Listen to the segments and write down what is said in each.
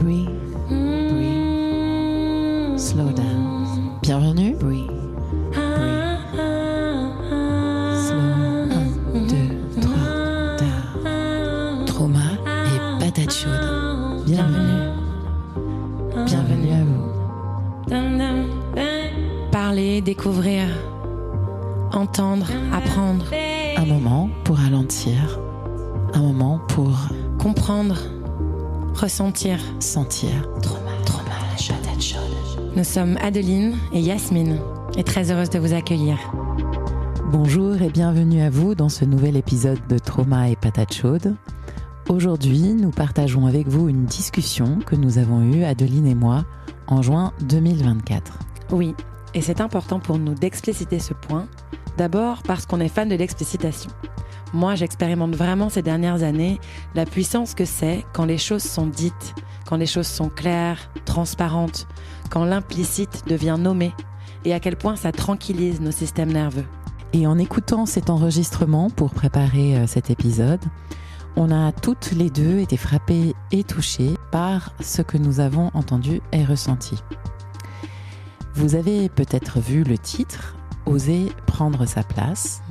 Breathe, breathe, slow down. Bienvenue. Breathe, breathe, slow. 1, 2, 3, down. Trauma et patate chaude. Bienvenue. Bienvenue à vous. Parler, découvrir, entendre, apprendre. Un moment pour ralentir. Un moment pour comprendre, ressentir. sentir. Trauma et patate chaude. Nous sommes Adeline et Yasmine et très heureuse de vous accueillir. Bonjour et bienvenue à vous dans ce nouvel épisode de Trauma et patate chaude. Aujourd'hui, nous partageons avec vous une discussion que nous avons eue, Adeline et moi, en juin 2024. Oui, et c'est important pour nous d'expliciter ce point. D'abord parce qu'on est fan de l'explicitation. Moi, j'expérimente vraiment ces dernières années la puissance que c'est quand les choses sont dites, quand les choses sont claires, transparentes, quand l'implicite devient nommé, et à quel point ça tranquillise nos systèmes nerveux. Et en écoutant cet enregistrement pour préparer cet épisode, on a toutes les deux été frappées et touchées par ce que nous avons entendu et ressenti. Vous avez peut-être vu le titre « Oser prendre sa place ».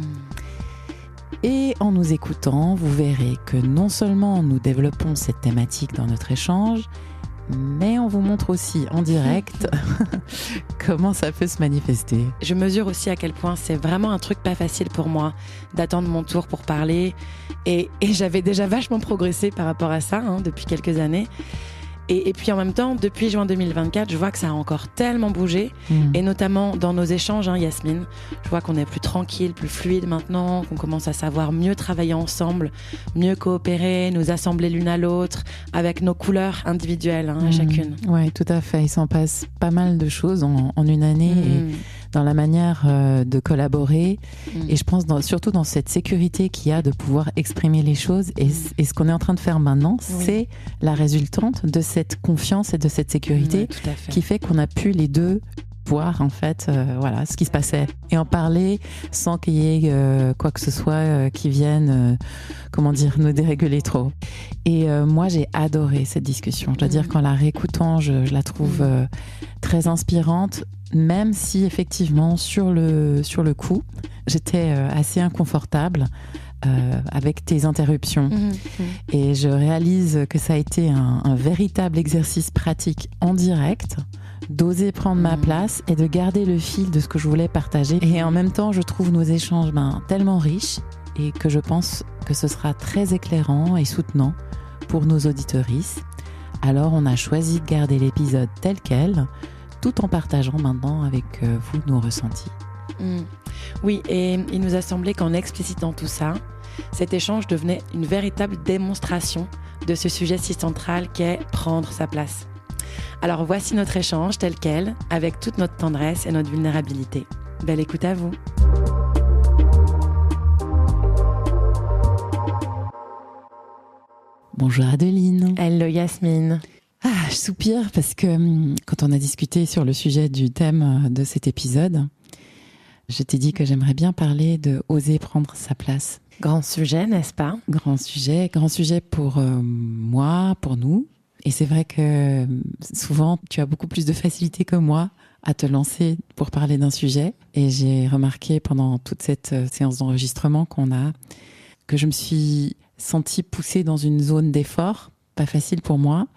Et en nous écoutant, vous verrez que non seulement nous développons cette thématique dans notre échange, mais on vous montre aussi en direct comment ça peut se manifester. Je mesure aussi à quel point c'est vraiment un truc pas facile pour moi d'attendre mon tour pour parler. Et j'avais déjà vachement progressé par rapport à ça depuis quelques années. Et puis en même temps, depuis juin 2024, je vois que ça a encore tellement bougé, et notamment dans nos échanges, Yasmine. Je vois qu'on est plus tranquille, plus fluide maintenant, qu'on commence à savoir mieux travailler ensemble, mieux coopérer, nous assembler l'une à l'autre, avec nos couleurs individuelles, chacune. Oui, tout à fait. Il s'en passe pas mal de choses en une année, et dans la manière de collaborer. Et je pense surtout dans cette sécurité qu'il y a de pouvoir exprimer les choses. Et ce qu'on est en train de faire maintenant, c'est la résultante de cette confiance et de cette sécurité qui fait qu'on a pu les deux voir en fait voilà, ce qui se passait et en parler sans qu'il y ait quoi que ce soit qui vienne nous déréguler trop. Et moi j'ai adoré cette discussion. Je dois dire qu'en la réécoutant, je la trouve très inspirante, même si effectivement sur le coup j'étais assez inconfortable avec tes interruptions. Et je réalise que ça a été un véritable exercice pratique en direct, d'oser prendre ma place et de garder le fil de ce que je voulais partager. Et en même temps, je trouve nos échanges tellement riches et que je pense que ce sera très éclairant et soutenant pour nos auditorices. Alors, on a choisi de garder l'épisode tel quel, tout en partageant maintenant avec vous nos ressentis. Oui, et il nous a semblé qu'en explicitant tout ça, cet échange devenait une véritable démonstration de ce sujet si central qu'est prendre sa place. Alors voici notre échange tel quel, avec toute notre tendresse et notre vulnérabilité. Belle écoute à vous. Bonjour Adeline. Hello Yasmine. Je soupire parce que quand on a discuté sur le sujet du thème de cet épisode, je t'ai dit que j'aimerais bien parler de oser prendre sa place. Grand sujet, n'est-ce pas ? Grand sujet pour moi, pour nous. Et c'est vrai que souvent, tu as beaucoup plus de facilité que moi à te lancer pour parler d'un sujet. Et j'ai remarqué pendant toute cette séance d'enregistrement que je me suis sentie poussée dans une zone d'effort, pas facile pour moi,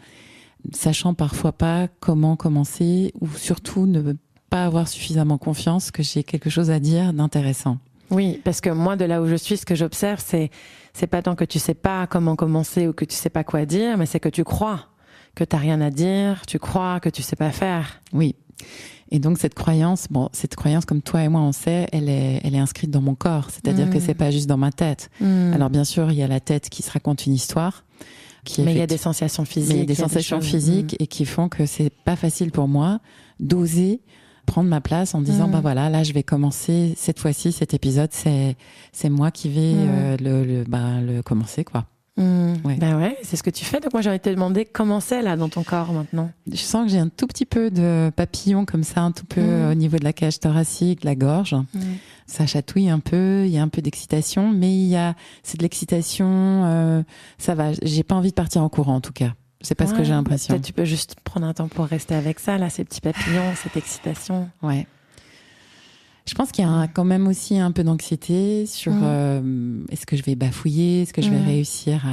sachant parfois pas comment commencer ou surtout ne pas avoir suffisamment confiance que j'ai quelque chose à dire d'intéressant. Oui, parce que moi, de là où je suis, ce que j'observe, c'est pas tant que tu sais pas comment commencer ou que tu sais pas quoi dire, mais c'est que tu crois que t'as rien à dire, tu crois que tu sais pas faire. Oui. Et donc cette croyance, comme toi et moi on sait, elle est inscrite dans mon corps. C'est-à-dire que c'est pas juste dans ma tête. Alors bien sûr, il y a la tête qui se raconte une histoire. Mais il y a des sensations physiques. Mais il y a des sensations physiques et qui font que c'est pas facile pour moi d'oser prendre ma place en disant là je vais commencer cette fois-ci cet épisode, c'est moi qui vais le commencer quoi. Ouais. Ben ouais, c'est ce que tu fais. Donc moi j'ai envie de te demander comment c'est là dans ton corps maintenant. Je sens que j'ai un tout petit peu de papillon comme ça, un tout peu au niveau de la cage thoracique, de la gorge. Ça chatouille un peu, il y a un peu d'excitation, mais c'est de l'excitation, ça va. J'ai pas envie de partir en courant en tout cas. C'est pas ce que j'ai l'impression. Peut-être tu peux juste prendre un temps pour rester avec ça, là, ces petits papillons, cette excitation. Ouais. Je pense qu'il y a quand même aussi un peu d'anxiété sur est-ce que je vais bafouiller, est-ce que je vais réussir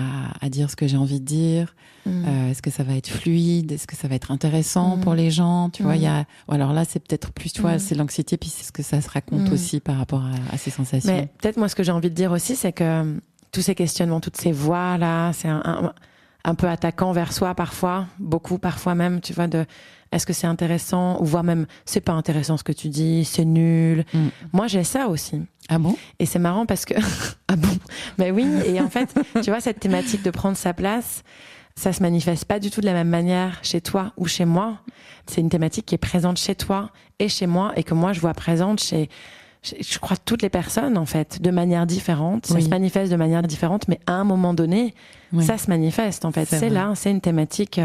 à dire ce que j'ai envie de dire, est-ce que ça va être fluide, est-ce que ça va être intéressant pour les gens, tu vois, il y a... Alors là, c'est peut-être plus, tu vois, c'est l'anxiété, puis c'est ce que ça se raconte aussi par rapport à ces sensations. Mais peut-être moi, ce que j'ai envie de dire aussi, c'est que tous ces questionnements, toutes ces voix-là, c'est un peu attaquant vers soi parfois, beaucoup parfois même, tu vois, de est-ce que c'est intéressant, ou voire même c'est pas intéressant ce que tu dis, c'est nul. Moi j'ai ça aussi. Ah bon? Et c'est marrant parce que ah bon? Ben oui, et en fait, tu vois, cette thématique de prendre sa place, ça se manifeste pas du tout de la même manière chez toi ou chez moi. C'est une thématique qui est présente chez toi et chez moi, et que moi je vois présente chez je crois toutes les personnes en fait, de manière différente. Ça se manifeste de manière différente, mais à un moment donné, ça se manifeste en fait. C'est là, c'est une thématique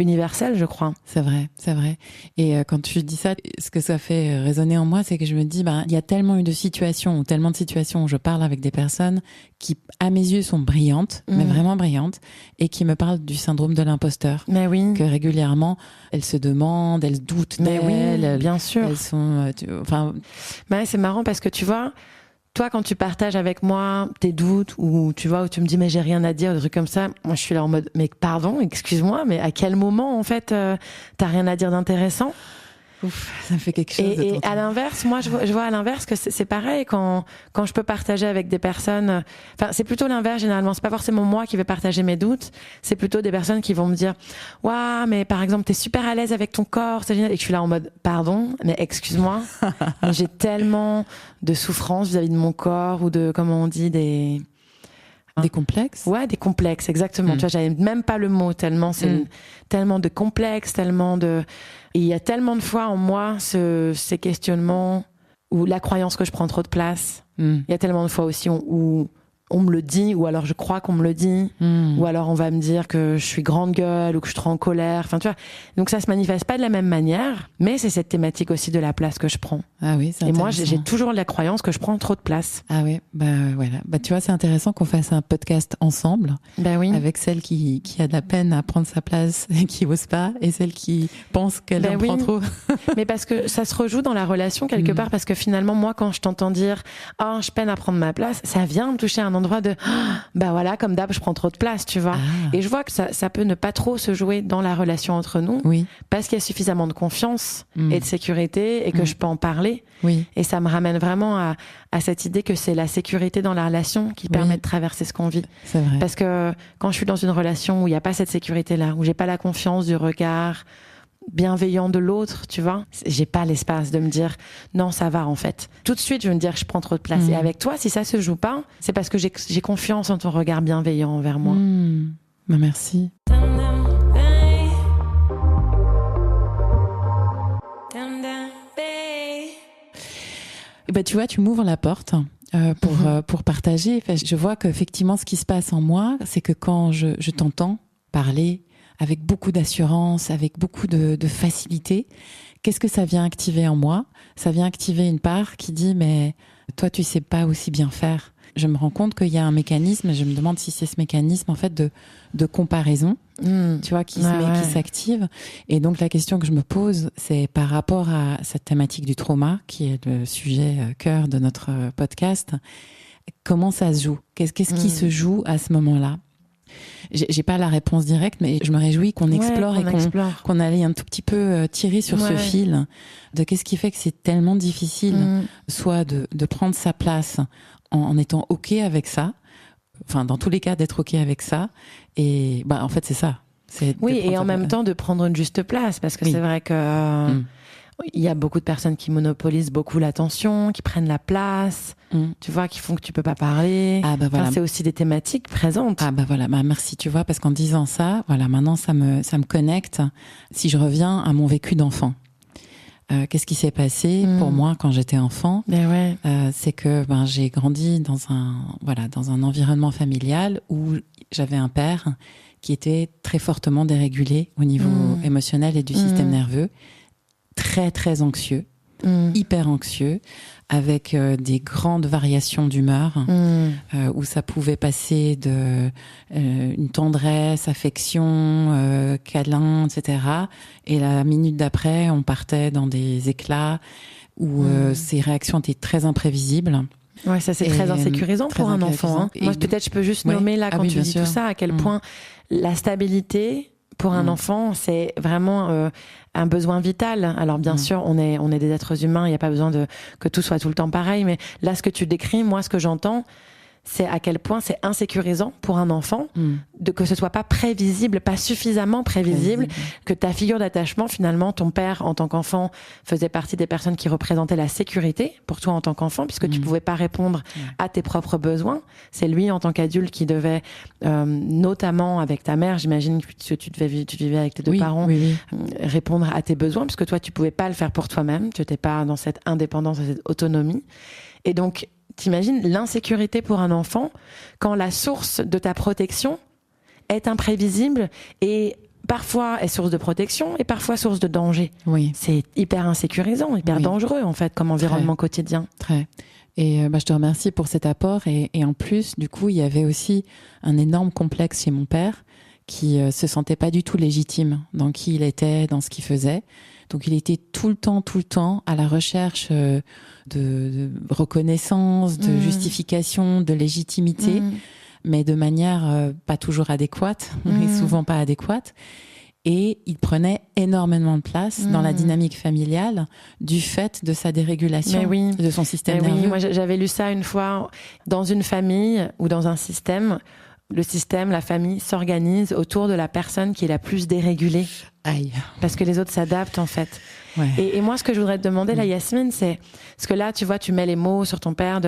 universelle, je crois. C'est vrai, c'est vrai. Et quand tu dis ça, ce que ça fait résonner en moi, c'est que je me dis, il y a tellement eu de situations, ou tellement de situations où je parle avec des personnes qui, à mes yeux, sont brillantes, mais vraiment brillantes, et qui me parlent du syndrome de l'imposteur. Mais oui. Que régulièrement, elles se demandent, elles doutent d'elles. Oui, bien sûr. Elles sont, Mais c'est marrant parce que tu vois, toi, quand tu partages avec moi tes doutes, ou tu vois, où tu me dis mais j'ai rien à dire, des trucs comme ça, moi je suis là en mode mais pardon, excuse-moi, mais à quel moment en fait t'as rien à dire d'intéressant? Ouf, ça me fait quelque chose. Et à l'inverse, moi je vois à l'inverse que c'est pareil quand je peux partager avec des personnes. Enfin, c'est plutôt l'inverse généralement. C'est pas forcément moi qui vais partager mes doutes. C'est plutôt des personnes qui vont me dire, waouh, mais par exemple t'es super à l'aise avec ton corps, c'est génial. Et que je suis là en mode, pardon, mais excuse-moi, mais j'ai tellement de souffrance vis-à-vis de mon corps, ou de, comment on dit, des complexes? Ouais, des complexes, exactement. Tu vois, j'avais même pas le mot, tellement c'est tellement de complexes, tellement de... Et il y a tellement de fois en moi ces questionnements, ou la croyance que je prends trop de place. Il y a tellement de fois aussi où on me le dit, ou alors je crois qu'on me le dit, ou alors on va me dire que je suis grande gueule, ou que je suis trop en colère. Enfin, tu vois. Donc ça se manifeste pas de la même manière, mais c'est cette thématique aussi de la place que je prends. Ah oui, c'est intéressant. Et moi, j'ai toujours la croyance que je prends trop de place. Ah oui, voilà. Tu vois, c'est intéressant qu'on fasse un podcast ensemble. Oui. Avec celle qui a de la peine à prendre sa place et qui ose pas, et celle qui pense qu'elle en prend trop. Mais parce que ça se rejoue dans la relation quelque part, parce que finalement, moi, quand je t'entends dire « Ah, je peine à prendre ma place », ça vient me toucher un endroit de « Voilà, comme d'hab, je prends trop de place, tu vois. » Et je vois que ça peut ne pas trop se jouer dans la relation entre nous, parce qu'il y a suffisamment de confiance et de sécurité, et que je peux en parler. Oui. Et ça me ramène vraiment à cette idée que c'est la sécurité dans la relation qui permet de traverser ce qu'on vit. C'est vrai. Parce que quand je suis dans une relation où il n'y a pas cette sécurité-là, où j'ai pas la confiance du regard bienveillant de l'autre, tu vois, j'ai pas l'espace de me dire non, ça va en fait. Tout de suite, je vais me dire je prends trop de place. Et avec toi, si ça se joue pas, c'est parce que j'ai confiance en ton regard bienveillant envers moi. Merci. Tu vois, tu m'ouvres la porte pour partager. Enfin, je vois qu'effectivement, ce qui se passe en moi, c'est que quand je t'entends parler avec beaucoup d'assurance, avec beaucoup de facilité, qu'est-ce que ça vient activer en moi? Ça vient activer une part qui dit, mais toi, tu sais pas aussi bien faire. Je me rends compte qu'il y a un mécanisme, et je me demande si c'est ce mécanisme en fait de comparaison, tu vois, qui s'active. Et donc la question que je me pose, c'est par rapport à cette thématique du trauma, qui est le sujet cœur de notre podcast. Comment ça se joue? Qu'est-ce qui se joue à ce moment-là? J'ai pas la réponse directe, mais je me réjouis qu'on explore qu'on aille un tout petit peu tirer sur ce fil de qu'est-ce qui fait que c'est tellement difficile, soit de prendre sa place en étant OK avec ça, enfin dans tous les cas d'être OK avec ça, et en fait c'est ça. Et en même temps de prendre une juste place, parce que c'est vrai que il y a beaucoup de personnes qui monopolisent beaucoup l'attention, qui prennent la place, tu vois, qui font que tu peux pas parler. Voilà. C'est aussi des thématiques présentes. Merci, tu vois, parce qu'en disant ça, voilà, maintenant ça me connecte. Si je reviens à mon vécu d'enfant, qu'est-ce qui s'est passé pour moi quand j'étais enfant? C'est que j'ai grandi dans un environnement familial où j'avais un père qui était très fortement dérégulé au niveau émotionnel et du système nerveux. Très, très anxieux, hyper anxieux, avec des grandes variations d'humeur, où ça pouvait passer de une tendresse, affection, câlin, etc. Et la minute d'après, on partait dans des éclats où ces réactions étaient très imprévisibles. Ouais, ça c'est très insécurisant pour un enfant. Hein. Moi, peut-être je peux juste nommer là, quand tu dis tout ça, à quel point la stabilité pour un enfant, c'est vraiment un besoin vital. Alors bien sûr, on est des êtres humains, il n'y a pas besoin que tout soit tout le temps pareil, mais là, ce que tu décris, moi, ce que j'entends, c'est à quel point c'est insécurisant pour un enfant que ce soit pas prévisible, pas suffisamment prévisible, que ta figure d'attachement, finalement, ton père, en tant qu'enfant, faisait partie des personnes qui représentaient la sécurité pour toi en tant qu'enfant, puisque tu pouvais pas répondre à tes propres besoins. C'est lui, en tant qu'adulte, qui devait, notamment avec ta mère, j'imagine que tu vivais avec tes deux parents, répondre à tes besoins, puisque toi, tu pouvais pas le faire pour toi-même, tu n'étais pas dans cette indépendance, dans cette autonomie. Et donc, t'imagines l'insécurité pour un enfant quand la source de ta protection est imprévisible et parfois est source de protection et parfois source de danger. Oui. C'est hyper insécurisant, hyper dangereux en fait comme environnement quotidien. Très. Et je te remercie pour cet apport et en plus du coup il y avait aussi un énorme complexe chez mon père qui se sentait pas du tout légitime dans qui il était, dans ce qu'il faisait. Donc il était tout le temps à la recherche de reconnaissance, de justification, de légitimité, mais de manière pas toujours adéquate, mais souvent pas adéquate. Et il prenait énormément de place dans la dynamique familiale du fait de sa dérégulation de son système nerveux. Oui, moi j'avais lu ça une fois. Dans une famille ou dans un système, le système, la famille s'organise autour de la personne qui est la plus dérégulée. Aïe. Parce que les autres s'adaptent en fait. Ouais. Et moi, ce que je voudrais te demander, là, Yasmine, c'est... Parce que là, tu vois, tu mets les mots sur ton père,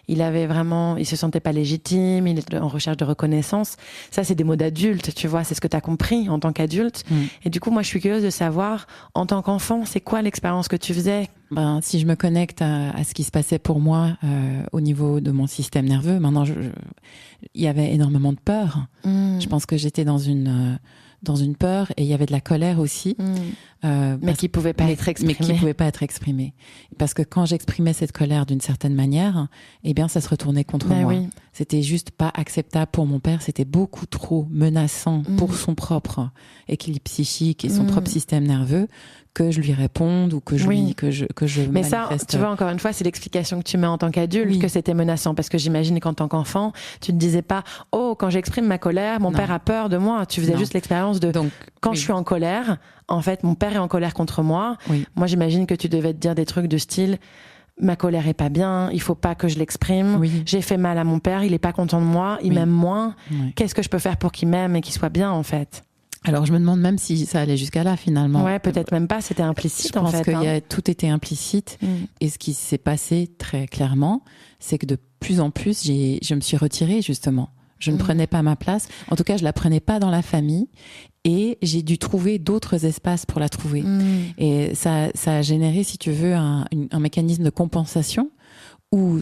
il avait vraiment... Il se sentait pas légitime, il était en recherche de reconnaissance. Ça, c'est des mots d'adulte, tu vois, c'est ce que tu as compris en tant qu'adulte. Et du coup, moi, je suis curieuse de savoir, en tant qu'enfant, c'est quoi l'expérience que tu faisais? Si je me connecte à ce qui se passait pour moi au niveau de mon système nerveux, maintenant, il y avait énormément de peur. Je pense que j'étais dans une peur et il y avait de la colère aussi. Mais qui pouvait pas être exprimée. Mais qui pouvait pas être exprimée. Parce que quand j'exprimais cette colère d'une certaine manière, eh bien, ça se retournait contre moi. Oui. C'était juste pas acceptable pour mon père. C'était beaucoup trop menaçant pour son propre équilibre psychique et son propre système nerveux que je lui réponde ou que je Mais manifeste. Ça, tu vois, encore une fois, c'est l'explication que tu mets en tant qu'adulte que c'était menaçant. Parce que j'imagine qu'en tant qu'enfant, tu ne disais pas « Oh, quand j'exprime ma colère, mon père a peur de moi ». Tu faisais juste l'expérience de « Quand je suis en colère, en fait, mon père est en colère contre moi ». Moi, j'imagine que tu devais te dire des trucs de style « Ma colère est pas bien, il faut pas que je l'exprime. J'ai fait mal à mon père, il est pas content de moi, il m'aime moins. Qu'est-ce que je peux faire pour qu'il m'aime et qu'il soit bien, en fait ?» Alors, je me demande même si ça allait jusqu'à là, finalement. Ouais, peut-être même pas, c'était implicite, en fait. Je pense que tout était implicite. Et ce qui s'est passé très clairement, c'est que de plus en plus, je me suis retirée, justement. Je ne prenais pas ma place. En tout cas, je la prenais pas dans la famille. Et j'ai dû trouver d'autres espaces pour la trouver. Et ça a généré, si tu veux, un mécanisme de compensation où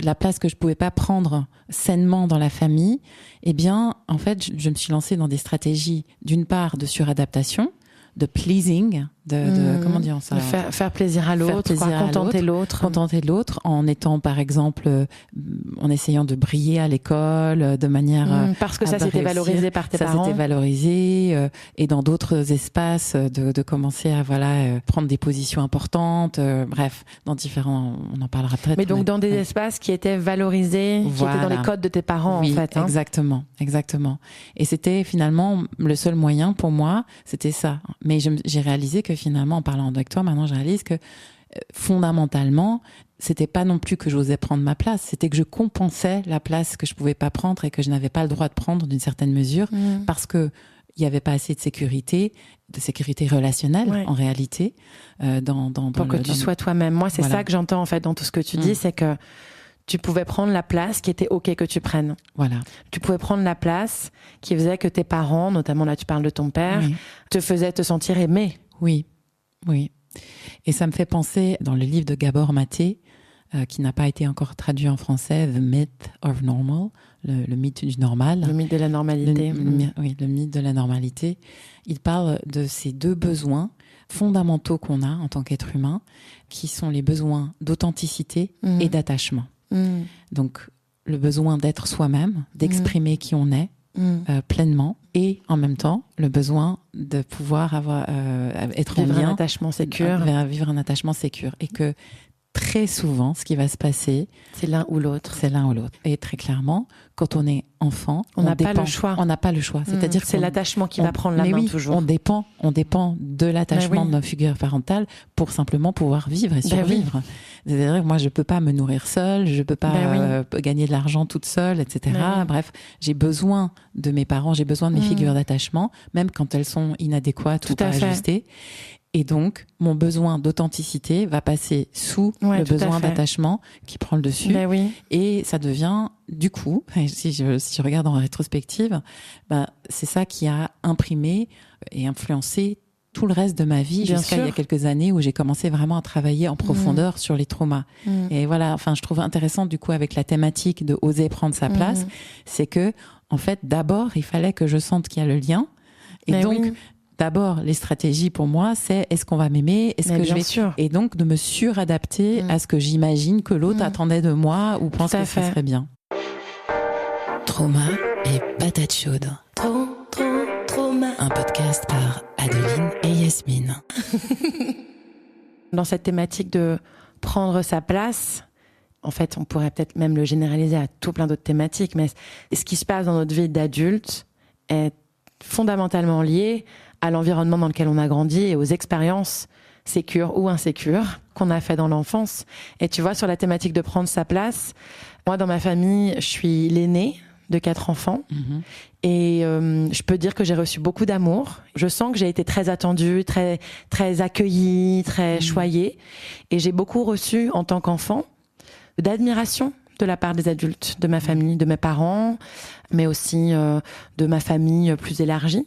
la place que je pouvais pas prendre sainement dans la famille, eh bien, en fait, je me suis lancée dans des stratégies, d'une part, de suradaptation, de pleasing, comment dire ça, faire plaisir à l'autre, contenter l'autre, en étant par exemple en essayant de briller à l'école de manière parce que ça s'était valorisé par tes parents, ça s'était valorisé et dans d'autres espaces de commencer à prendre des positions importantes, bref, dans différents, on en parlera peut-être. Mais donc dans des espaces qui étaient valorisés, qui étaient dans les codes de tes parents, en fait. Exactement. Et c'était finalement le seul moyen pour moi, c'était ça. Mais j'ai réalisé que finalement, en parlant avec toi, maintenant je réalise que fondamentalement, c'était pas non plus que j'osais prendre ma place, c'était que je compensais la place que je pouvais pas prendre et que je n'avais pas le droit de prendre d'une certaine mesure parce que il y avait pas assez de sécurité relationnelle en réalité pour que tu sois toi-même. Moi, c'est ça que j'entends en fait dans tout ce que tu dis, c'est que tu pouvais prendre la place qui était OK que tu prennes. Voilà. Tu pouvais prendre la place qui faisait que tes parents, notamment là tu parles de ton père, te faisaient te sentir aimé. Oui. Et ça me fait penser, dans le livre de Gabor Maté, qui n'a pas été encore traduit en français, The Myth of Normal, le mythe du normal. Le mythe de la normalité. Oui, le mythe de la normalité. Il parle de ces deux besoins fondamentaux qu'on a en tant qu'être humain, qui sont les besoins d'authenticité et d'attachement. Donc, le besoin d'être soi-même, d'exprimer qui on est pleinement, et en même temps, le besoin de pouvoir être vivre en lien. Un attachement sécure. Vivre un attachement sécure. Et que très souvent, ce qui va se passer... C'est l'un ou l'autre. Et très clairement, quand on est enfant, on n'a pas le choix. On n'a pas le choix. C'est-à-dire c'est l'attachement qui va prendre la main toujours. On dépend de l'attachement de nos figures parentales pour simplement pouvoir vivre et survivre. C'est-à-dire que moi, je peux pas me nourrir seule, je peux pas gagner de l'argent toute seule, etc. Bref, j'ai besoin de mes parents, j'ai besoin de mes figures d'attachement, même quand elles sont inadéquates ou pas ajustées. Et donc, mon besoin d'authenticité va passer sous le besoin d'attachement qui prend le dessus. Et ça devient, du coup, si je regarde en rétrospective, c'est ça qui a imprimé et influencé tout le reste de ma vie jusqu'à il y a quelques années où j'ai commencé vraiment à travailler en profondeur sur les traumas. Et voilà, enfin, je trouve intéressant, du coup, avec la thématique de oser prendre sa place, c'est que, en fait, d'abord, il fallait que je sente qu'il y a le lien. Et donc, d'abord, les stratégies pour moi, c'est est-ce qu'on va m'aimer, est-ce que je vais et donc de me suradapter à ce que j'imagine que l'autre attendait de moi ou pense que ça serait bien. Trauma et patate chaude. Trauma. Un podcast par Adeline et Yasmine. Dans cette thématique de prendre sa place, en fait, on pourrait peut-être même le généraliser à tout plein d'autres thématiques, mais ce qui se passe dans notre vie d'adulte est fondamentalement lié à l'environnement dans lequel on a grandi et aux expériences sécures ou insécures qu'on a fait dans l'enfance. Et tu vois, sur la thématique de prendre sa place, moi, dans ma famille, je suis l'aînée de 4 enfants. Et je peux dire que j'ai reçu beaucoup d'amour. Je sens que j'ai été très attendue, très, très accueillie, très choyée. Et j'ai beaucoup reçu, en tant qu'enfant, d'admiration de la part des adultes de ma famille, de mes parents, mais aussi de ma famille plus élargie.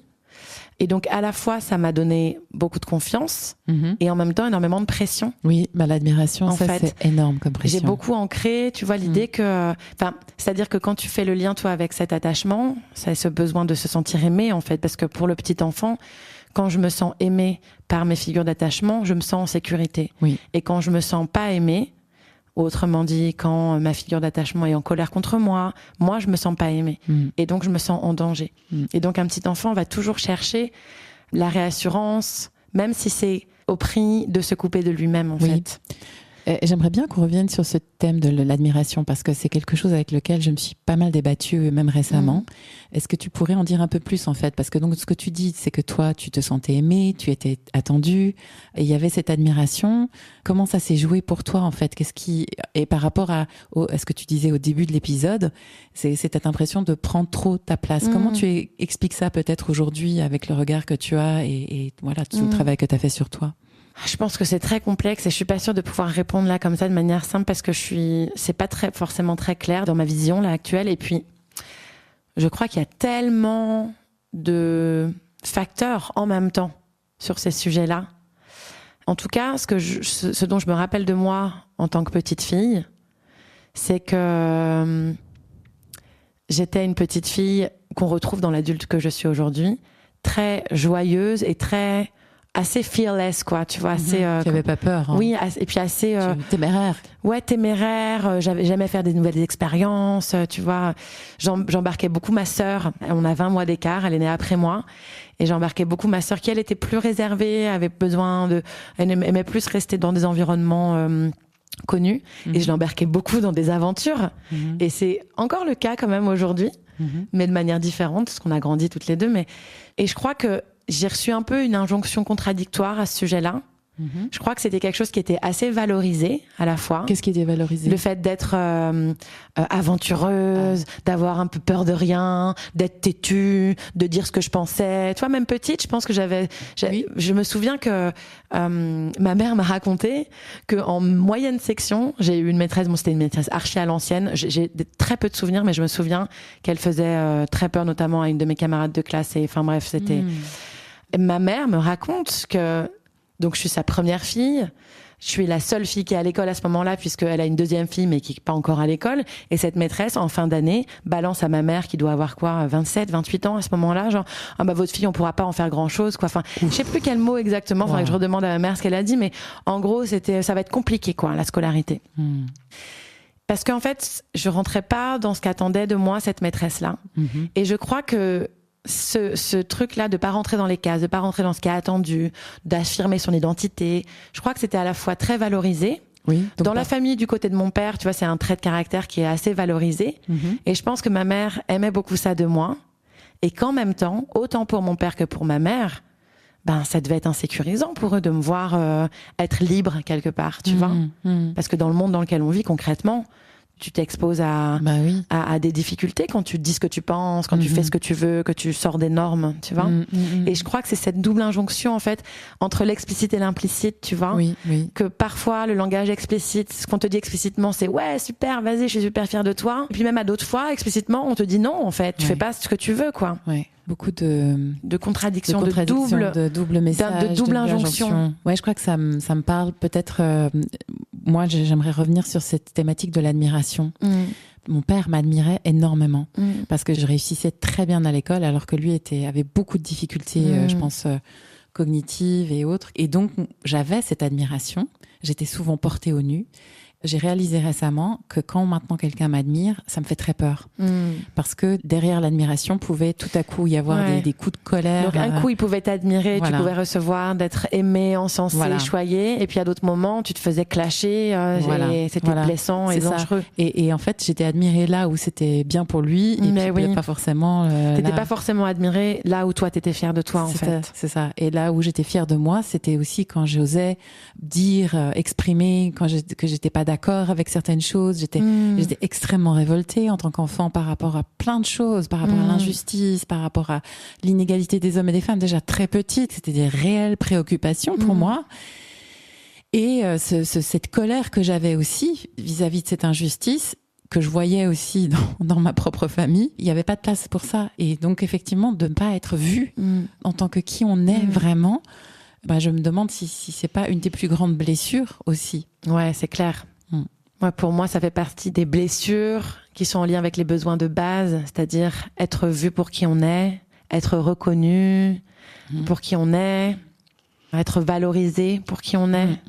Et donc, à la fois, ça m'a donné beaucoup de confiance et en même temps, énormément de pression. Oui, l'admiration, en fait, c'est énorme comme pression. J'ai beaucoup ancré, tu vois, l'idée que... c'est-à-dire que quand tu fais le lien, toi, avec cet attachement, c'est ce besoin de se sentir aimé, en fait. Parce que pour le petit enfant, quand je me sens aimée par mes figures d'attachement, je me sens en sécurité. Et quand je me sens pas aimée, autrement dit, quand ma figure d'attachement est en colère contre moi, je me sens pas aimée. Et donc, je me sens en danger. Et donc, un petit enfant va toujours chercher la réassurance, même si c'est au prix de se couper de lui-même, en fait. J'aimerais bien qu'on revienne sur ce thème de l'admiration, parce que c'est quelque chose avec lequel je me suis pas mal débattue, même récemment. Est-ce que tu pourrais en dire un peu plus, en fait? Parce que donc, ce que tu dis, c'est que toi, tu te sentais aimée, tu étais attendue, et il y avait cette admiration. Comment ça s'est joué pour toi, en fait? Et par rapport à ce que tu disais au début de l'épisode, c'est cette impression de prendre trop ta place. Comment tu expliques ça, peut-être, aujourd'hui, avec le regard que tu as et voilà, tout le travail que tu as fait sur toi? Je pense que c'est très complexe et je suis pas sûre de pouvoir répondre là comme ça de manière simple parce que c'est pas forcément très clair dans ma vision là actuelle. Et puis, je crois qu'il y a tellement de facteurs en même temps sur ces sujets-là. En tout cas, ce dont je me rappelle de moi en tant que petite fille, c'est que j'étais une petite fille qu'on retrouve dans l'adulte que je suis aujourd'hui, très joyeuse et assez fearless, quoi, tu vois, assez... tu n'avais pas peur. Hein. Oui, et puis assez... téméraire. Ouais, téméraire. J'avais jamais fait des nouvelles expériences, tu vois. J'embarquais beaucoup ma sœur. On a 20 mois d'écart, elle est née après moi. Et j'embarquais beaucoup ma sœur qui, elle, était plus réservée, avait besoin elle aimait plus rester dans des environnements connus. Et je l'embarquais beaucoup dans des aventures. Et c'est encore le cas quand même aujourd'hui, mais de manière différente, parce qu'on a grandi toutes les deux. Et je crois que j'ai reçu un peu une injonction contradictoire à ce sujet-là. Je crois que c'était quelque chose qui était assez valorisé à la fois. Qu'est-ce qui était valorisé? Le fait d'être aventureuse, d'avoir un peu peur de rien, d'être têtue, de dire ce que je pensais. Tu vois, même petite, je pense que je me souviens que ma mère m'a raconté qu'en moyenne section, j'ai eu une maîtresse, c'était une maîtresse archi à l'ancienne. J'ai très peu de souvenirs, mais je me souviens qu'elle faisait très peur, notamment à une de mes camarades de classe. Et enfin bref, c'était... Ma mère me raconte que... Donc, je suis sa première fille. Je suis la seule fille qui est à l'école à ce moment-là, puisqu'elle a une deuxième fille, mais qui n'est pas encore à l'école. Et cette maîtresse, en fin d'année, balance à ma mère, qui doit avoir 27, 28 ans à ce moment-là, genre, ah bah, votre fille, on pourra pas en faire grand-chose, quoi. Enfin, je sais plus quel mot exactement, faudrait que je redemande à ma mère ce qu'elle a dit, mais en gros, ça va être compliqué, quoi, la scolarité. Parce qu'en fait, je rentrais pas dans ce qu'attendait de moi cette maîtresse-là. Et je crois que ce truc-là de pas rentrer dans les cases, de pas rentrer dans ce qui est attendu, d'affirmer son identité, je crois que c'était à la fois très valorisé. Oui, dans la famille du côté de mon père, tu vois, c'est un trait de caractère qui est assez valorisé. Et je pense que ma mère aimait beaucoup ça de moi. Et qu'en même temps, autant pour mon père que pour ma mère, ben, ça devait être insécurisant pour eux de me voir être libre quelque part, tu vois. Parce que dans le monde dans lequel on vit concrètement, tu t'exposes à des difficultés quand tu dis ce que tu penses, quand tu fais ce que tu veux, que tu sors des normes, tu vois. Et je crois que c'est cette double injonction, en fait, entre l'explicite et l'implicite, tu vois. Que parfois, le langage explicite, ce qu'on te dit explicitement, c'est ouais, super, vas-y, je suis super fière de toi. Et puis même à d'autres fois, explicitement, on te dit non, en fait, tu fais pas ce que tu veux, quoi. Beaucoup de contradictions, de double message, de double injonction. Ouais, je crois que ça me parle peut-être. Moi, j'aimerais revenir sur cette thématique de l'admiration. Mon père m'admirait énormément parce que je réussissais très bien à l'école, alors que lui avait beaucoup de difficultés, je pense, cognitives et autres. Et donc, j'avais cette admiration. J'étais souvent portée au nu. J'ai réalisé récemment que quand maintenant quelqu'un m'admire, ça me fait très peur. Parce que derrière l'admiration pouvait tout à coup y avoir des coups de colère. Donc un coup, il pouvait t'admirer, tu pouvais recevoir d'être aimé, encensé, choyé. Et puis à d'autres moments, tu te faisais clasher, et c'était blessant et dangereux. Et en fait, j'étais admirée là où c'était bien pour lui. Et puis pas forcément... T'étais pas forcément admirée là où toi, t'étais fière de toi, en fait. C'est ça. Et là où j'étais fière de moi, c'était aussi quand j'osais dire, exprimer, que j'étais pas d'accord avec certaines choses. J'étais extrêmement révoltée en tant qu'enfant par rapport à plein de choses, par rapport à l'injustice, par rapport à l'inégalité des hommes et des femmes. Déjà très petite, c'était des réelles préoccupations pour moi. Et cette colère que j'avais aussi vis-à-vis de cette injustice, que je voyais aussi dans ma propre famille, il n'y avait pas de place pour ça. Et donc effectivement, de ne pas être vue en tant que qui on est vraiment, je me demande si c'est pas une des plus grandes blessures aussi. Ouais, c'est clair. Ouais, pour moi, ça fait partie des blessures qui sont en lien avec les besoins de base, c'est-à-dire être vu pour qui on est, être reconnu pour qui on est, être valorisé pour qui on est.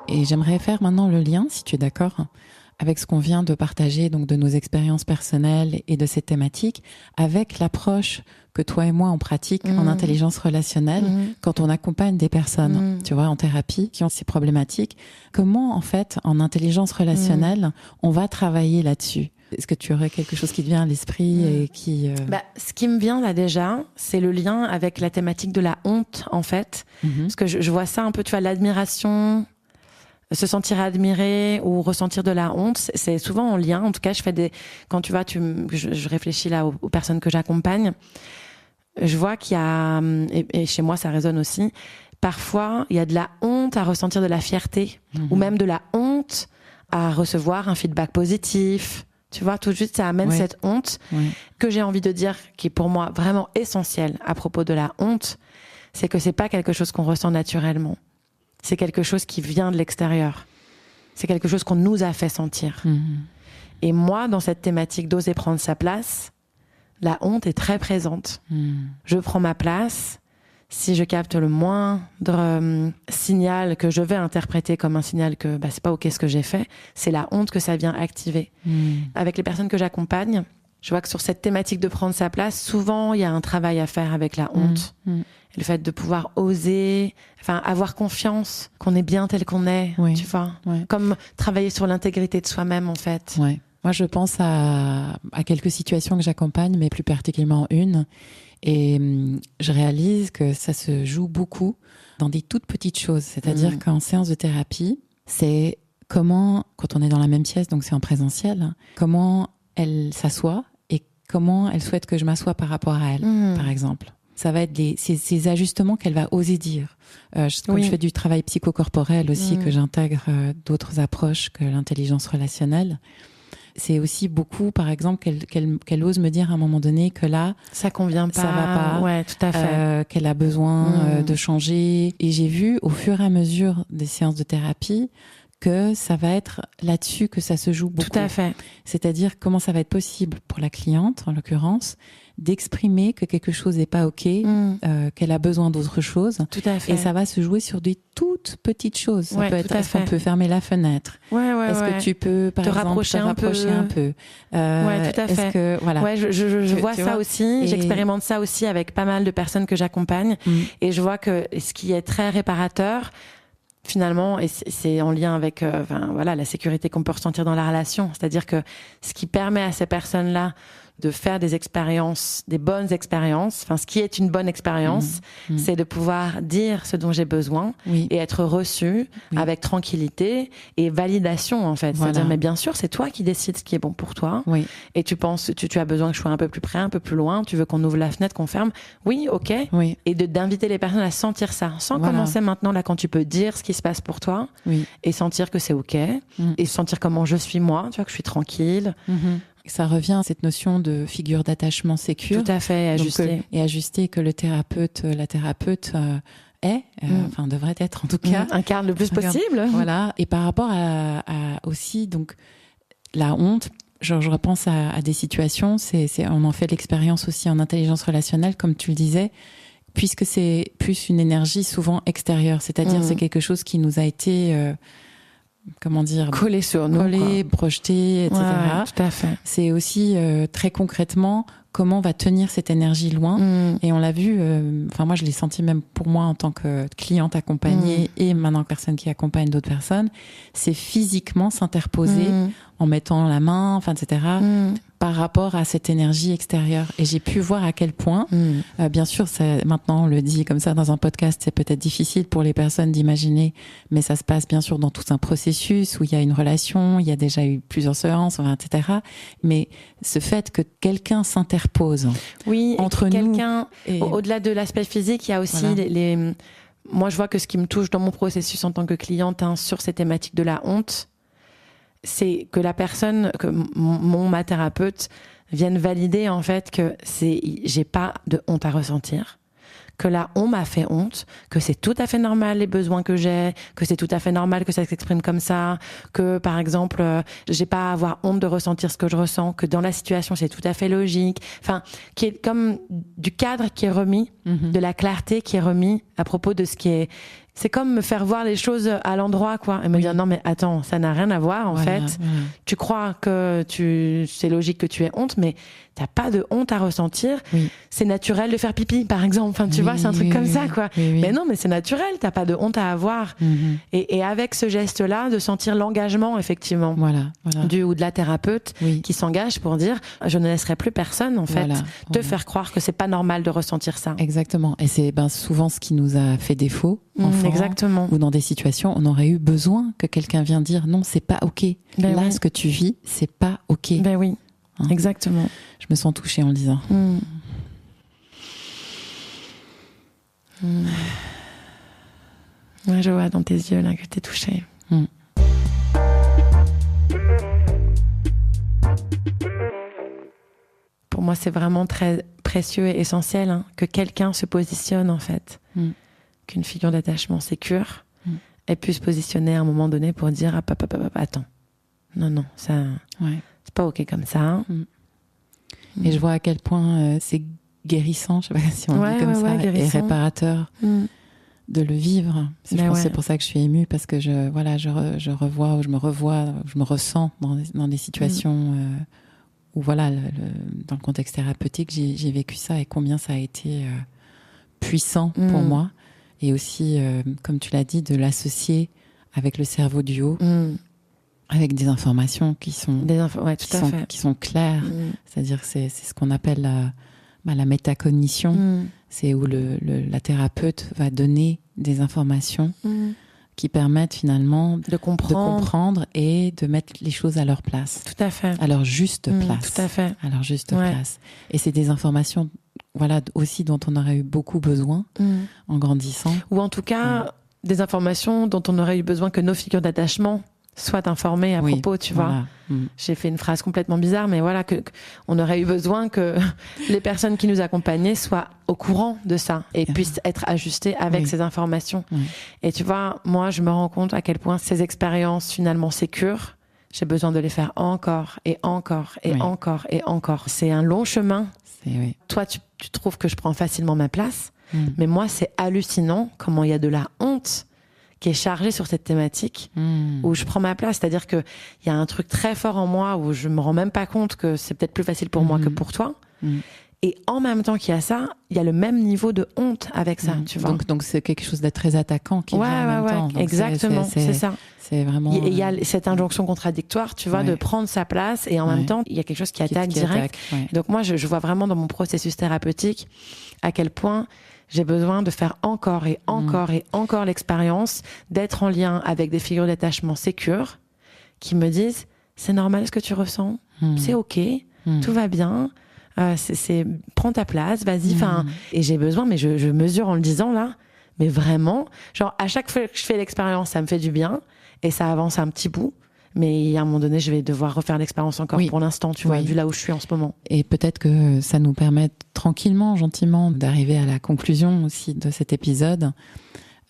Et j'aimerais faire maintenant le lien, si tu es d'accord, avec ce qu'on vient de partager, donc de nos expériences personnelles et de cette thématique, avec l'approche que toi et moi on pratique en intelligence relationnelle quand on accompagne des personnes, tu vois, en thérapie, qui ont ces problématiques. Comment, en fait, en intelligence relationnelle, on va travailler là-dessus? Est-ce que tu aurais quelque chose qui te vient à l'esprit et qui... Ce qui me vient là déjà, c'est le lien avec la thématique de la honte, en fait. Parce que je vois ça un peu, tu vois, l'admiration... Se sentir admiré ou ressentir de la honte, c'est souvent en lien. En tout cas, quand tu vois, je réfléchis là aux personnes que j'accompagne, je vois qu'il y a, et chez moi ça résonne aussi, parfois il y a de la honte à ressentir de la fierté, ou même de la honte à recevoir un feedback positif. Tu vois, tout de suite ça amène cette honte que j'ai envie de dire, qui est pour moi vraiment essentielle à propos de la honte, c'est que c'est pas quelque chose qu'on ressent naturellement. C'est quelque chose qui vient de l'extérieur. C'est quelque chose qu'on nous a fait sentir. Et moi, dans cette thématique d'oser prendre sa place, la honte est très présente. Je prends ma place. Si je capte le moindre signal que je vais interpréter comme un signal que c'est pas OK ce que j'ai fait, c'est la honte que ça vient activer. Avec les personnes que j'accompagne, je vois que sur cette thématique de prendre sa place, souvent il y a un travail à faire avec la honte. Le fait de pouvoir oser, avoir confiance qu'on est bien tel qu'on est, tu vois. Comme travailler sur l'intégrité de soi-même, en fait. Moi, je pense à quelques situations que j'accompagne, mais plus particulièrement une. Et je réalise que ça se joue beaucoup dans des toutes petites choses. C'est-à-dire qu'en séance de thérapie, c'est comment, quand on est dans la même pièce, donc c'est en présentiel, comment elle s'assoit et comment elle souhaite que je m'assoie par rapport à elle, par exemple. Ça va être ces ajustements qu'elle va oser dire. Comme je fais du travail psychocorporel aussi, que j'intègre d'autres approches que l'intelligence relationnelle, c'est aussi beaucoup, par exemple, qu'elle ose me dire à un moment donné que là, ça convient pas, ça va pas, ouais, tout à fait, qu'elle a besoin de changer. Et j'ai vu au fur et à mesure des séances de thérapie que ça va être là-dessus que ça se joue beaucoup. Tout à fait. C'est-à-dire comment ça va être possible pour la cliente, en l'occurrence, d'exprimer que quelque chose n'est pas OK, qu'elle a besoin d'autre chose. Tout à fait. Et ça va se jouer sur des toutes petites choses. Ça peut être, est-ce qu'on peut fermer la fenêtre? Est-ce que tu peux, par exemple, te rapprocher un peu? Ouais, tout à fait. Que, voilà. Ouais, je vois ça aussi. J'expérimente ça aussi avec pas mal de personnes que j'accompagne. Et je vois que ce qui est très réparateur, finalement, et c'est en lien avec la sécurité qu'on peut ressentir dans la relation. C'est-à-dire que ce qui permet à ces personnes-là de faire des expériences, des bonnes expériences, ce qui est une bonne expérience, c'est de pouvoir dire ce dont j'ai besoin et être reçu avec tranquillité et validation, en fait. Voilà. C'est-à-dire, mais bien sûr, c'est toi qui décides ce qui est bon pour toi. Oui. Et tu penses, tu as besoin que je sois un peu plus près, un peu plus loin, tu veux qu'on ouvre la fenêtre, qu'on ferme. Oui, ok. Oui. Et d'inviter les personnes à sentir ça, sans commencer maintenant, là, quand tu peux dire ce qui se passe pour toi et sentir que c'est ok et sentir comment je suis moi, tu vois, que je suis tranquille. Ça revient à cette notion de figure d'attachement sécure. Tout à fait, ajusté. Et ajusté que la thérapeute devrait être en tout cas. Incarne le plus possible. Voilà. Et par rapport à aussi, donc, la honte, je repense à des situations, on en fait l'expérience aussi en intelligence relationnelle, comme tu le disais, puisque c'est plus une énergie souvent extérieure. C'est-à-dire, c'est quelque chose qui nous a été, collé sur nous, projeté, etc. Ouais, tout à fait. C'est aussi très concrètement comment on va tenir cette énergie loin. Et on l'a vu, moi je l'ai senti même pour moi en tant que cliente accompagnée et maintenant personne qui accompagne d'autres personnes, c'est physiquement s'interposer en mettant la main, etc. Par rapport à cette énergie extérieure. Et j'ai pu voir à quel point, bien sûr, maintenant on le dit comme ça dans un podcast, c'est peut-être difficile pour les personnes d'imaginer, mais ça se passe bien sûr dans tout un processus où il y a une relation, il y a déjà eu plusieurs séances, etc. Mais ce fait que quelqu'un s'interpose entre nous... Au-delà de l'aspect physique, il y a aussi Moi, je vois que ce qui me touche dans mon processus en tant que cliente sur ces thématiques de la honte, c'est que la personne, que ma thérapeute vienne valider en fait que j'ai pas de honte à ressentir, que là on m'a fait honte, que c'est tout à fait normal les besoins que j'ai, que c'est tout à fait normal que ça s'exprime comme ça, que par exemple j'ai pas à avoir honte de ressentir ce que je ressens, que dans la situation c'est tout à fait logique, qui est comme du cadre qui est remis, de la clarté qui est remis à propos de ce qui est. C'est comme me faire voir les choses à l'endroit, quoi. Et me dire, non, mais attends, ça n'a rien à voir, en fait. Tu crois que c'est logique que tu aies honte, mais t'as pas de honte à ressentir. C'est naturel de faire pipi, par exemple. Tu vois, c'est un truc comme ça, quoi. Mais non, mais c'est naturel, t'as pas de honte à avoir. Et avec ce geste-là, de sentir l'engagement, effectivement, ou de la thérapeute qui s'engage pour dire, je ne laisserai plus personne, en fait, te faire croire que c'est pas normal de ressentir ça. Exactement. Et c'est souvent ce qui nous a fait défaut. Exactement. Ou dans des situations, on aurait eu besoin que quelqu'un vienne dire non, c'est pas ok. Là, ce que tu vis, c'est pas ok. Ben oui, exactement. Je me sens touchée en le disant. Ouais, je vois dans tes yeux là que t'es touchée. Pour moi, c'est vraiment très précieux et essentiel que quelqu'un se positionne en fait. Qu'une figure d'attachement sécure ait pu se positionner à un moment donné pour dire attends, non, ça c'est pas ok comme ça. Et je vois à quel point c'est guérissant, je sais pas si on dit comme ça, et réparateur de le vivre. Je pense que c'est pour ça que je suis émue, parce que je revois, ou je me ressens dans des situations où dans le contexte thérapeutique, j'ai vécu ça, et combien ça a été puissant pour moi. Et aussi, comme tu l'as dit, de l'associer avec le cerveau du haut, avec des informations qui sont claires. C'est-à-dire que c'est ce qu'on appelle la métacognition. C'est où la thérapeute va donner des informations qui permettent finalement de comprendre et de mettre les choses à leur place. Tout à fait. À leur juste place. Tout à fait. À leur juste place. Et c'est des informations aussi dont on aurait eu beaucoup besoin en grandissant. Ou en tout cas, des informations dont on aurait eu besoin que nos figures d'attachement soit informé à propos, tu vois. J'ai fait une phrase complètement bizarre, mais voilà, on aurait eu besoin que les personnes qui nous accompagnaient soient au courant de ça et puissent être ajustées avec ces informations. Et tu vois, moi, je me rends compte à quel point ces expériences finalement sécures, j'ai besoin de les faire encore et encore et encore et encore. C'est un long chemin. Toi, tu trouves que je prends facilement ma place, mais moi, c'est hallucinant comment il y a de la honte qui est chargée sur cette thématique, où je prends ma place. C'est-à-dire qu'il y a un truc très fort en moi où je me rends même pas compte que c'est peut-être plus facile pour moi que pour toi. Et en même temps qu'il y a ça, il y a le même niveau de honte avec ça, tu vois. Donc c'est quelque chose d'être très attaquant qui vient en même temps. Donc exactement, c'est ça. C'est vraiment... Il y a cette injonction contradictoire, tu vois, de prendre sa place, et en même temps, il y a quelque chose qui attaque direct. Donc moi, je vois vraiment dans mon processus thérapeutique à quel point j'ai besoin de faire encore et encore et encore l'expérience d'être en lien avec des figures d'attachement sécures qui me disent « c'est normal ce que tu ressens, c'est ok, tout va bien ». Prends ta place, vas-y. Et j'ai besoin, mais je mesure en le disant là, mais vraiment, genre à chaque fois que je fais l'expérience, ça me fait du bien et ça avance un petit bout. Mais à un moment donné, je vais devoir refaire l'expérience encore pour l'instant, tu vois, vu là où je suis en ce moment. Et peut-être que ça nous permet tranquillement, gentiment, d'arriver à la conclusion aussi de cet épisode.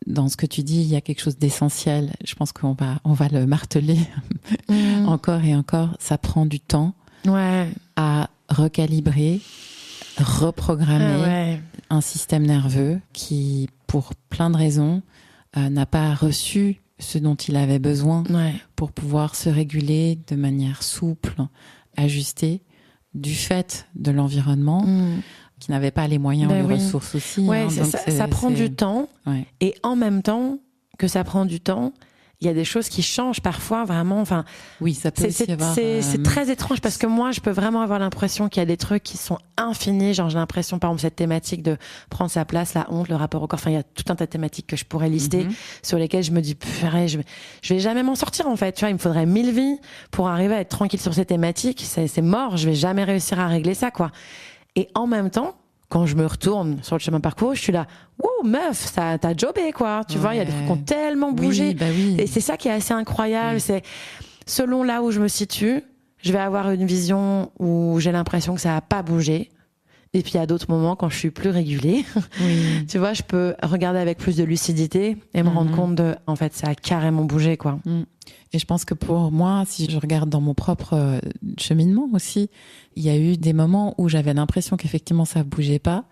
Dans ce que tu dis, il y a quelque chose d'essentiel. Je pense qu'on va le marteler encore et encore. Ça prend du temps à recalibrer, reprogrammer un système nerveux qui, pour plein de raisons, n'a pas reçu ce dont il avait besoin pour pouvoir se réguler de manière souple, ajustée, du fait de l'environnement, qui n'avait pas les moyens ou les ressources aussi. Ça prend du temps. Et en même temps que ça prend du temps, il y a des choses qui changent parfois, vraiment. Enfin, ça peut aussi avoir... C'est très étrange parce que moi, je peux vraiment avoir l'impression qu'il y a des trucs qui sont infinis. Genre, j'ai l'impression, par exemple, cette thématique de prendre sa place, la honte, le rapport au corps. Enfin, il y a tout un tas de thématiques que je pourrais lister sur lesquelles je me dis, purée, je vais jamais m'en sortir, en fait. Tu vois, il me faudrait 1000 vies pour arriver à être tranquille sur ces thématiques. C'est mort. Je vais jamais réussir à régler ça, quoi. Et en même temps, quand je me retourne sur le chemin parcours, je suis là, wow, meuf, t'as jobé, quoi. Tu vois, il y a des trucs qui ont tellement bougé. Et c'est ça qui est assez incroyable. C'est, selon là où je me situe, je vais avoir une vision où j'ai l'impression que ça a pas bougé. Et puis, il y a d'autres moments, quand je suis plus régulée, tu vois, je peux regarder avec plus de lucidité et me rendre compte en fait, ça a carrément bougé, quoi. Et je pense que pour moi, si je regarde dans mon propre cheminement aussi, il y a eu des moments où j'avais l'impression qu'effectivement ça bougeait pas,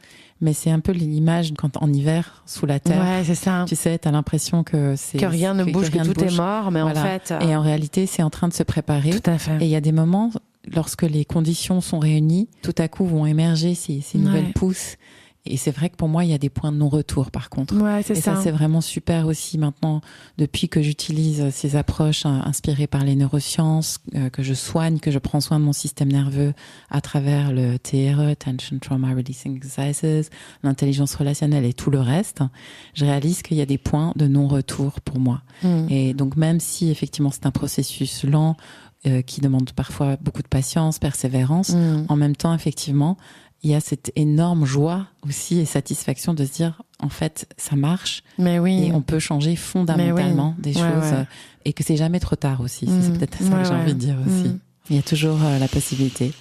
mais c'est un peu l'image quand en hiver, sous la terre. Ouais, c'est ça. Tu sais, t'as l'impression que rien ne bouge, que tout est mort, mais en fait... Et en réalité, c'est en train de se préparer. Tout à fait. Et il y a des moments, lorsque les conditions sont réunies, tout à coup vont émerger ces nouvelles pousses. Et c'est vrai que pour moi, il y a des points de non-retour, par contre. C'est ça. Et ça, c'est vraiment super aussi maintenant, depuis que j'utilise ces approches inspirées par les neurosciences, que je soigne, que je prends soin de mon système nerveux à travers le TRE, Tension Trauma Releasing Exercises, l'intelligence relationnelle et tout le reste. Je réalise qu'il y a des points de non-retour pour moi. Et donc, même si effectivement c'est un processus lent, qui demande parfois beaucoup de patience, persévérance, en même temps, effectivement, il y a cette énorme joie aussi et satisfaction de se dire, en fait, ça marche. Et on peut changer fondamentalement des choses. Et que c'est jamais trop tard aussi. C'est peut-être ça que j'ai envie de dire aussi. Il y a toujours la possibilité.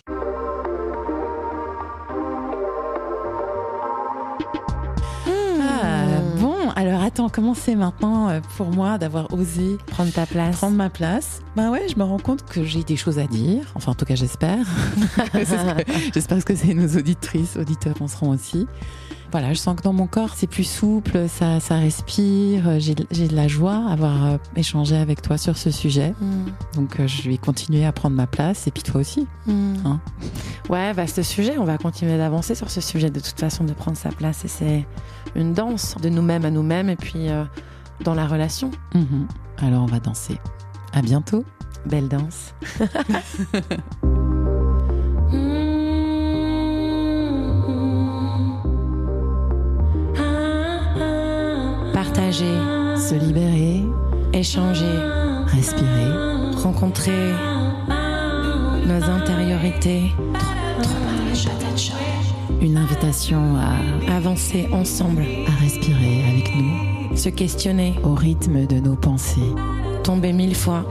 Alors attends, comment c'est maintenant pour moi d'avoir osé prendre ma place? Je me rends compte que j'ai des choses à dire. Enfin, en tout cas, j'espère. J'espère que nos auditeurs penseront aussi. Voilà, je sens que dans mon corps, c'est plus souple, ça respire. J'ai de la joie à avoir échangé avec toi sur ce sujet. Donc, je vais continuer à prendre ma place. Et puis toi aussi. Hein? Vaste sujet. On va continuer d'avancer sur ce sujet, de toute façon, de prendre sa place. Et c'est une danse de nous-mêmes à nous-mêmes et puis dans la relation. Alors, on va danser. À bientôt. Belle danse. Partager, se libérer, échanger, respirer, rencontrer nos intériorités. Une invitation à avancer ensemble, à respirer avec nous, se questionner au rythme de nos pensées, tomber 1000 fois,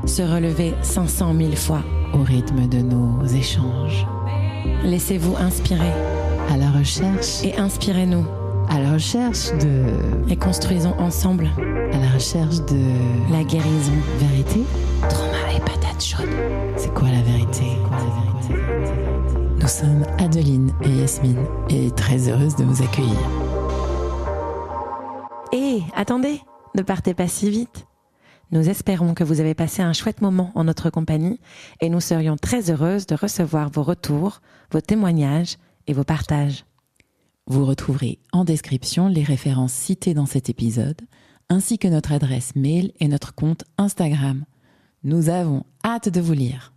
se relever 500 000 fois au rythme de nos échanges. Laissez-vous inspirer À la recherche, et inspirez-nous. à la recherche de, Et construisons ensemble à la recherche de la guérison. vérité. Trauma et patates chaudes. C'est quoi la vérité? Nous sommes Adeline et Yasmine et très heureuses de vous accueillir. Et attendez, ne partez pas si vite. Nous espérons que vous avez passé un chouette moment en notre compagnie et nous serions très heureuses de recevoir vos retours, vos témoignages et vos partages. Vous retrouverez en description les références citées dans cet épisode, ainsi que notre adresse mail et notre compte Instagram. Nous avons hâte de vous lire.